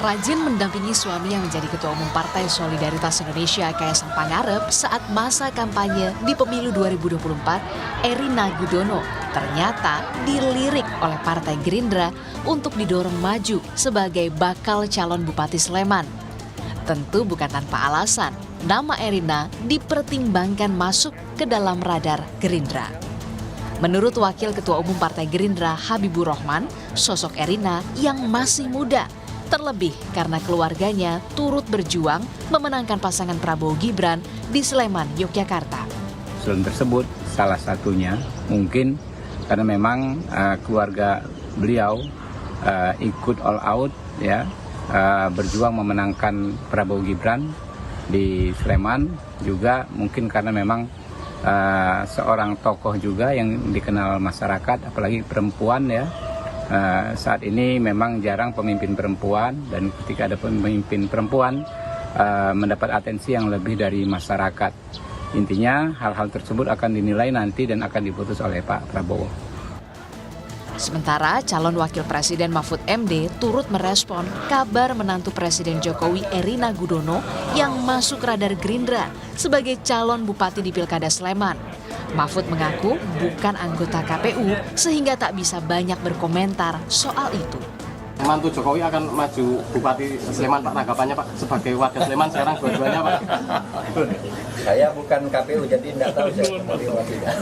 Rajin mendampingi suami yang menjadi Ketua Umum Partai Solidaritas Indonesia Kaisang Pangarep saat masa kampanye di pemilu 2024, Erina Gudono ternyata dilirik oleh Partai Gerindra untuk didorong maju sebagai bakal calon Bupati Sleman. Tentu bukan tanpa alasan, nama Erina dipertimbangkan masuk ke dalam radar Gerindra. Menurut Wakil Ketua Umum Partai Gerindra Habibur Rahman, sosok Erina yang masih muda, terlebih karena keluarganya turut berjuang memenangkan pasangan Prabowo Gibran di Sleman, Yogyakarta. Usulan tersebut salah satunya mungkin karena memang keluarga beliau ikut all out ya, berjuang memenangkan Prabowo Gibran di Sleman, juga mungkin karena memang seorang tokoh juga yang dikenal masyarakat, apalagi perempuan ya. Saat ini memang jarang pemimpin perempuan, dan ketika ada pemimpin perempuan mendapat atensi yang lebih dari masyarakat. Intinya hal-hal tersebut akan dinilai nanti dan akan diputus oleh Pak Prabowo. Sementara calon wakil presiden Mahfud MD turut merespon kabar menantu Presiden Jokowi Erina Gudono yang masuk radar Gerindra sebagai calon bupati di Pilkada Sleman. Mahfud mengaku bukan anggota KPU sehingga tak bisa banyak berkomentar soal itu. Mantu Jokowi akan maju Bupati Sleman, Pak. Tanggapannya, Pak, sebagai warga Sleman sekarang dua-duanya, Pak. Saya bukan KPU, jadi tidak tahu saya mau tidak.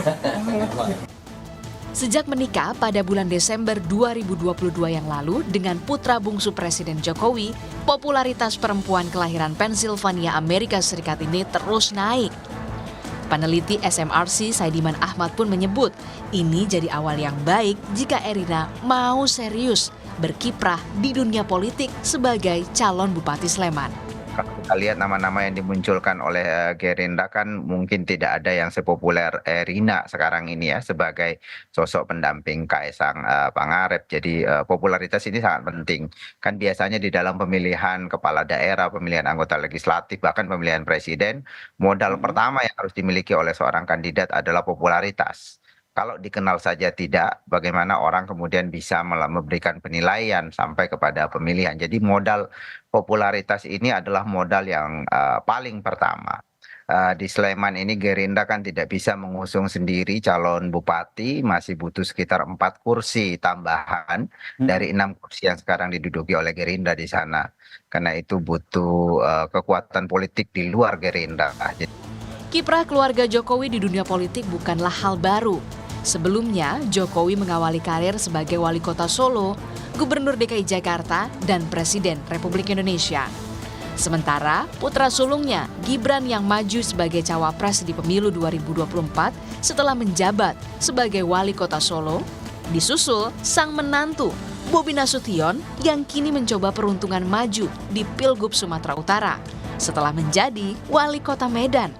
Sejak menikah pada bulan Desember 2022 yang lalu dengan putra bungsu Presiden Jokowi, popularitas perempuan kelahiran Pennsylvania, Amerika Serikat ini terus naik. Peneliti SMRC Saidiman Ahmad pun menyebut ini jadi awal yang baik jika Erina mau serius berkiprah di dunia politik sebagai calon Bupati Sleman. Kalau kita lihat nama-nama yang dimunculkan oleh Gerindra kan mungkin tidak ada yang sepopuler Erina sekarang ini ya sebagai sosok pendamping Kaisang Pangarep. Jadi popularitas ini sangat penting. Kan biasanya di dalam pemilihan kepala daerah, pemilihan anggota legislatif, bahkan pemilihan presiden, modal pertama yang harus dimiliki oleh seorang kandidat adalah popularitas. Kalau dikenal saja tidak, bagaimana orang kemudian bisa memberikan penilaian sampai kepada pemilihan. Jadi modal popularitas ini adalah modal yang paling pertama. Di Sleman ini Gerindra kan tidak bisa mengusung sendiri calon bupati, masih butuh sekitar 4 kursi tambahan dari 6 kursi yang sekarang diduduki oleh Gerindra di sana. Karena itu butuh kekuatan politik di luar Gerindra. Kiprah keluarga Jokowi di dunia politik bukanlah hal baru. Sebelumnya, Jokowi mengawali karir sebagai wali kota Solo, Gubernur DKI Jakarta, dan Presiden Republik Indonesia. Sementara putra sulungnya, Gibran yang maju sebagai cawapres di pemilu 2024 setelah menjabat sebagai wali kota Solo, disusul sang menantu, Bobi Nasution yang kini mencoba peruntungan maju di Pilgub Sumatera Utara setelah menjadi wali kota Medan.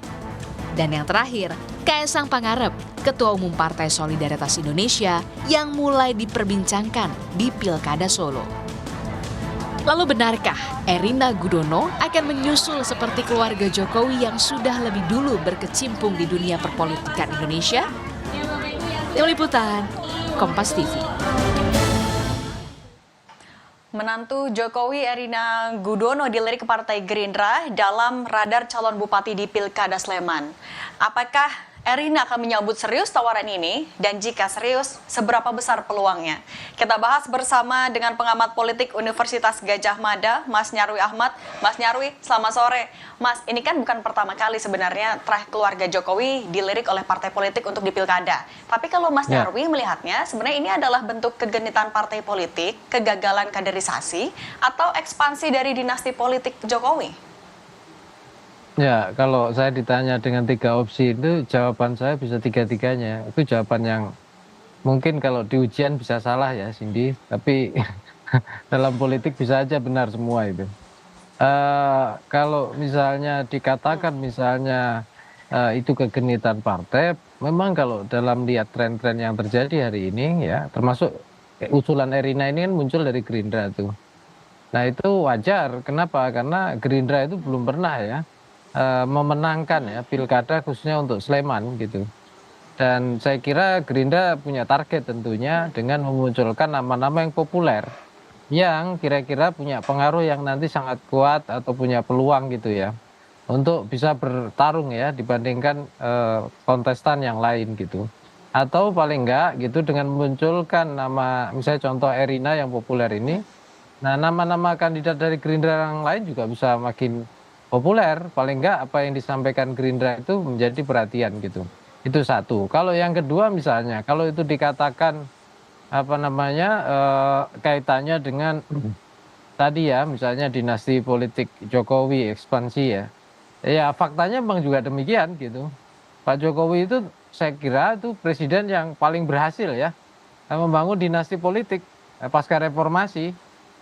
Dan yang terakhir, Kaisang Pangarep, Ketua Umum Partai Solidaritas Indonesia yang mulai diperbincangkan di Pilkada Solo. Lalu benarkah Erina Gudono akan menyusul seperti keluarga Jokowi yang sudah lebih dulu berkecimpung di dunia perpolitikan Indonesia? Tim Liputan, Kompas TV. Menantu Jokowi Erina Gudono dilirik Partai Gerindra dalam radar calon bupati di Pilkada Sleman. Apakah Erina akan menyambut serius tawaran ini? Dan jika serius, seberapa besar peluangnya? Kita bahas bersama dengan pengamat politik Universitas Gadjah Mada, Mas Nyarwi Ahmad. Mas Nyarwi, selamat sore. Mas, ini kan bukan pertama kali sebenarnya keluarga Jokowi dilirik oleh partai politik untuk di Pilkada. Tapi kalau Mas Nyarwi melihatnya, sebenarnya ini adalah bentuk kegenitan partai politik, kegagalan kaderisasi, atau ekspansi dari dinasti politik Jokowi? Ya, kalau saya ditanya dengan 3 opsi itu, jawaban saya bisa 3-tiganya. Itu jawaban yang mungkin kalau di ujian bisa salah ya, Cindy. Tapi dalam politik bisa aja benar semua itu. Kalau misalnya dikatakan misalnya itu kegenitan partai, memang kalau dalam lihat tren-tren yang terjadi hari ini ya, termasuk usulan Erina ini kan muncul dari Gerindra tuh. Nah itu wajar, kenapa? Karena Gerindra itu belum pernah ya memenangkan ya pilkada khususnya untuk Sleman gitu. Dan saya kira Gerindra punya target tentunya dengan memunculkan nama-nama yang populer yang kira-kira punya pengaruh yang nanti sangat kuat atau punya peluang gitu ya untuk bisa bertarung ya dibandingkan kontestan yang lain gitu. Atau paling enggak gitu dengan memunculkan nama misalnya contoh Erina yang populer ini. Nah, nama-nama kandidat dari Gerindra yang lain juga bisa makin populer. Paling enggak apa yang disampaikan Gerindra itu menjadi perhatian gitu. Itu satu. Kalau yang kedua misalnya, kalau itu dikatakan apa namanya kaitannya dengan tadi ya, misalnya dinasti politik Jokowi ekspansi ya. Ya faktanya memang juga demikian gitu. Pak Jokowi itu saya kira itu presiden yang paling berhasil ya membangun dinasti politik pasca reformasi.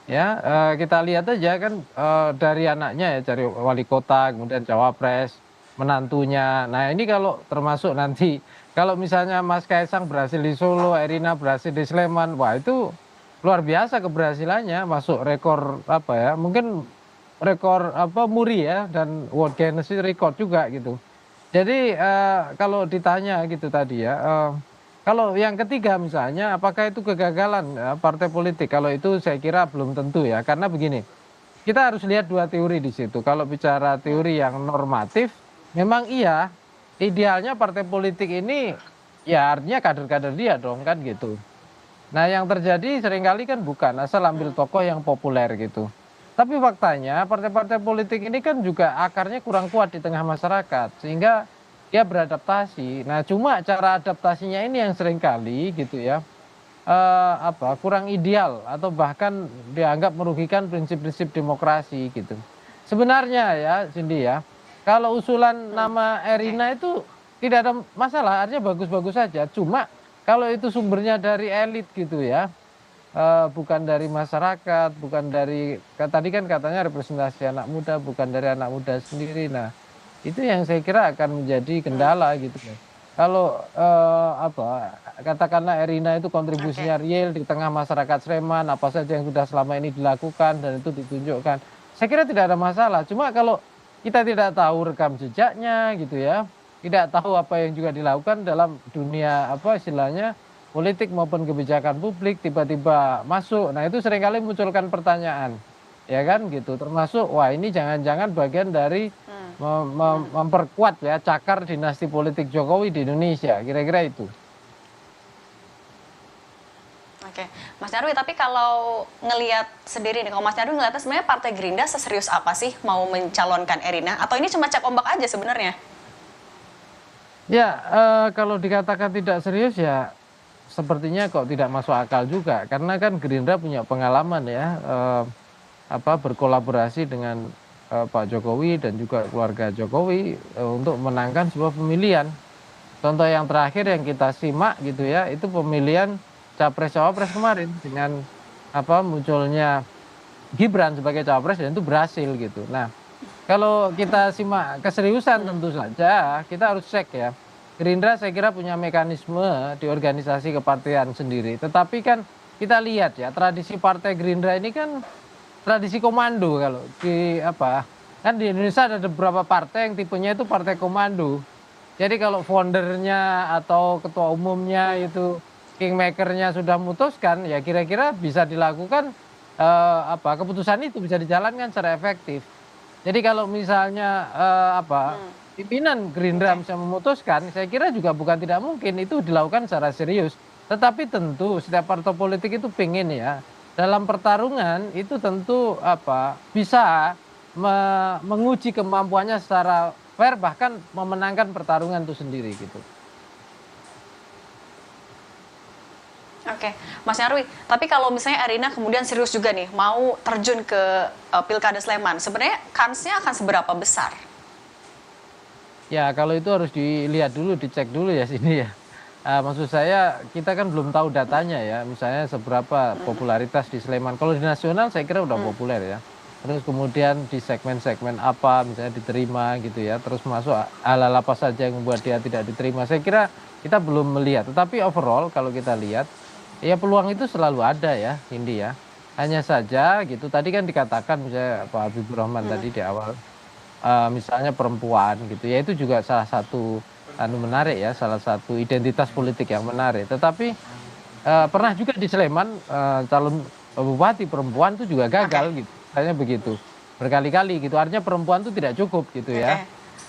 Ya, kita lihat aja kan dari anaknya ya, dari wali kota, kemudian cawapres, menantunya. Nah, ini kalau termasuk nanti, kalau misalnya Mas Kaisang berhasil di Solo, Erina berhasil di Sleman, wah itu luar biasa keberhasilannya, masuk rekor apa ya, mungkin rekor apa muri ya, dan World Guinness Record juga gitu. Jadi kalau ditanya gitu tadi ya, kalau yang ketiga misalnya, apakah itu kegagalan partai politik? Kalau itu saya kira belum tentu ya, karena begini, kita harus lihat dua teori di situ. Kalau bicara teori yang normatif, memang iya, idealnya partai politik ini ya artinya kader-kader dia dong kan gitu. Nah yang terjadi seringkali kan bukan, asal ambil tokoh yang populer gitu. Tapi faktanya partai-partai politik ini kan juga akarnya kurang kuat di tengah masyarakat, sehingga dia beradaptasi. Nah, cuma cara adaptasinya ini yang seringkali gitu ya, kurang ideal atau bahkan dianggap merugikan prinsip-prinsip demokrasi gitu. Sebenarnya ya, Cindy ya, kalau usulan nama Erina itu tidak ada masalah, artinya bagus-bagus saja. Cuma kalau itu sumbernya dari elit gitu ya, bukan dari masyarakat, bukan dari tadi kan katanya representasi anak muda, bukan dari anak muda sendiri. Nah, itu yang saya kira akan menjadi kendala gitu ya. Kalau katakanlah Erina itu kontribusinya real di tengah masyarakat Sleman, apa saja yang sudah selama ini dilakukan dan itu ditunjukkan. Saya kira tidak ada masalah. Cuma kalau kita tidak tahu rekam jejaknya gitu ya, tidak tahu apa yang juga dilakukan dalam dunia apa istilahnya politik maupun kebijakan publik tiba-tiba masuk. Nah, itu seringkali munculkan pertanyaan. Ya kan gitu. Termasuk wah ini jangan-jangan bagian dari memperkuat ya cakar dinasti politik Jokowi di Indonesia, kira-kira itu. Oke, Mas Nyarwi, tapi kalau ngelihat sendiri nih, kalau Mas Nyarwi ngelihatnya sebenarnya Partai Gerindra seserius apa sih mau mencalonkan Erina? Atau ini cuma cek ombak aja sebenarnya? Ya, kalau dikatakan tidak serius ya sepertinya kok tidak masuk akal juga, karena kan Gerindra punya pengalaman ya berkolaborasi dengan Pak Jokowi dan juga keluarga Jokowi untuk memenangkan sebuah pemilihan. Contoh yang terakhir yang kita simak gitu ya, itu pemilihan Capres-Cawapres kemarin dengan munculnya Gibran sebagai Cawapres dan itu berhasil gitu. Nah, kalau kita simak keseriusan tentu saja kita harus cek ya. Gerindra saya kira punya mekanisme di organisasi kepartian sendiri. Tetapi kan kita lihat ya, tradisi Partai Gerindra ini kan tradisi komando. Kalau di kan di Indonesia ada beberapa partai yang tipenya itu partai komando. Jadi kalau foundernya atau ketua umumnya itu kingmakernya sudah memutuskan, ya kira-kira bisa dilakukan keputusan itu bisa dijalankan secara efektif. Jadi kalau misalnya pimpinan Gerindra bisa memutuskan, saya kira juga bukan tidak mungkin itu dilakukan secara serius. Tetapi tentu setiap partai politik itu pengen ya dalam pertarungan itu tentu bisa menguji kemampuannya secara fair, bahkan memenangkan pertarungan itu sendiri gitu. Oke, Mas Nyarwi, tapi kalau misalnya Erina kemudian serius juga nih mau terjun ke Pilkada Sleman, sebenarnya kansnya akan seberapa besar? Ya kalau itu harus dilihat dulu, dicek dulu ya sini ya. Maksud saya kita kan belum tahu datanya ya, misalnya seberapa popularitas di Sleman. Kalau di nasional saya kira udah populer ya. Terus kemudian di segmen-segmen apa misalnya diterima gitu ya. Terus masuk hal-hal apa saja yang membuat dia tidak diterima. Saya kira kita belum melihat. Tetapi overall kalau kita lihat ya peluang itu selalu ada ya, Indi ya. Hanya saja gitu tadi kan dikatakan misalnya Pak Habibur Rahman tadi di awal misalnya perempuan gitu ya, itu juga salah satu menarik ya, salah satu identitas politik yang menarik. Tetapi pernah juga di Sleman calon bupati perempuan itu juga gagal gitu. Misalnya begitu. Berkali-kali gitu. Artinya perempuan itu tidak cukup gitu ya.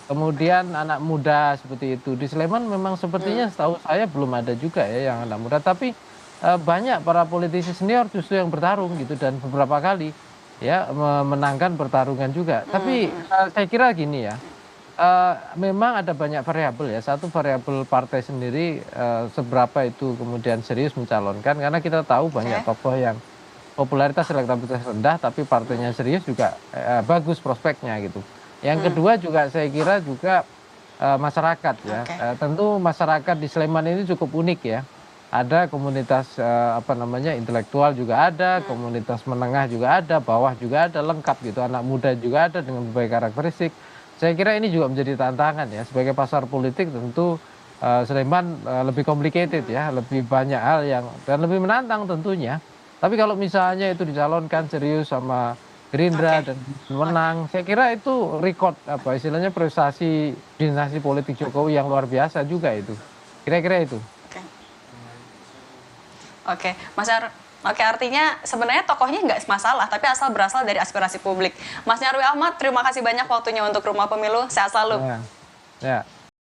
Kemudian anak muda seperti itu. Di Sleman memang sepertinya setahu saya belum ada juga ya yang anak muda. Tapi banyak para politisi senior justru yang bertarung gitu. Dan beberapa kali ya memenangkan pertarungan juga. Tapi saya kira gini ya. Memang ada banyak variabel ya. Satu variabel partai sendiri seberapa itu kemudian serius mencalonkan. Karena kita tahu banyak tokoh yang popularitas elektabilitas rendah tapi partainya serius juga bagus prospeknya gitu. Yang kedua juga saya kira juga masyarakat ya. Tentu masyarakat di Sleman ini cukup unik ya. Ada komunitas intelektual juga ada, komunitas menengah juga ada, bawah juga ada, lengkap gitu. Anak muda juga ada dengan berbagai karakteristik. Saya kira ini juga menjadi tantangan ya sebagai pasar politik. Tentu Sleman lebih complicated ya, lebih banyak hal yang dan lebih menantang tentunya. Tapi kalau misalnya itu dicalonkan serius sama Gerindra dan menang, saya kira itu rekod istilahnya prestasi dinasti politik Jokowi yang luar biasa juga itu. Kira-kira itu. Oke, artinya sebenarnya tokohnya nggak masalah, tapi asal berasal dari aspirasi publik. Mas Nyarwi Ahmad, terima kasih banyak waktunya untuk Rumah Pemilu. Sehat selalu. Ya.